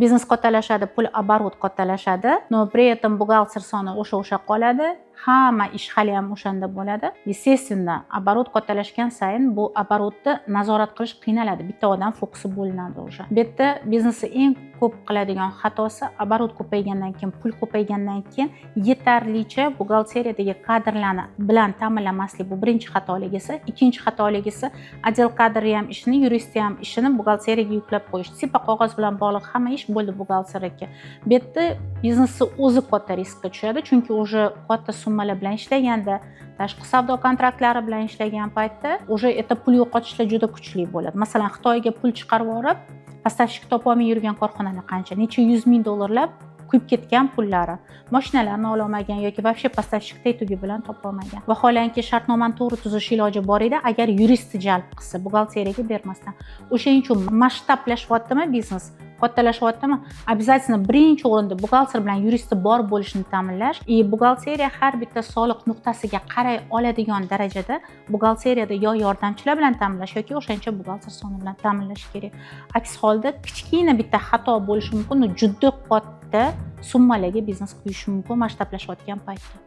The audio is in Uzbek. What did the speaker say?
biznes kattalashadi, pul оборот kattalashadi, но при этом buxgalter soni o'sha qoladi. Hamma ish hali ham o'shanda bo'ladi. Естественно, оборот kattalashgan sayin bu оборotni nazorat qilish qiynaladi. Bitta odam fokusi bo'linadi o'sha. Bu yerda biznesni eng ko'p qiladigan xatosi оборот ko'paygandan keyin, pul ko'paygandan keyin yetarlicha buxgalteriyadagi kadrlarni bilan ta'minlamaslik bu birinchi xatoligisi. Ikkinchi xatoligisi отдел kadri ham ishini, yuristi ham ishini buxgalteriyaga yuklab qo'yish. Sipa qog'oz bilan bog'liq hamma ish bo'ldi buxgalteriyaga. Bu yerda biznesni o'zi katta riskka tushadi, chunki o'sha katta summalar bilan ishlaganda, tashqi savdo kontraktlari bilan ishlagan paytda o'sha erta pul yo'qotishlar juda kuchli bo'ladi. Masalan, Xitoyga pul chiqarib yuborib, поставщик topolmay yurgan korxonalar qancha, necha $100,000 kuyib ketgan pullari, mashinalarni ola olmagan yoki вообще поставщик tetugi bilan topolmagan. Vaholanki shartnomani to'g'ri tuzish iloji bor edi, agar yuristni jalb qilsa, buxgalteriyaga bermasdan. O'shaning uchun masshtablashyaptimi biznes? Kattalashyaptimi? Обязательно birinchi o'rinda buxgalter bilan yuristi bor bo'lishini ta'minlash. Buxgalteriya har bitta soliq nuqtasiga qaray oladigan darajada buxgalteriyada yo yordamchilar bilan ta'minlash yoki o'shancha buxgalter soni bilan ta'minlash kerak. Aks holda kichkina bitta xato bo'lishi mumkin, juda katta summalarga biznes quyish mumkin masshtablashayotgan paytda.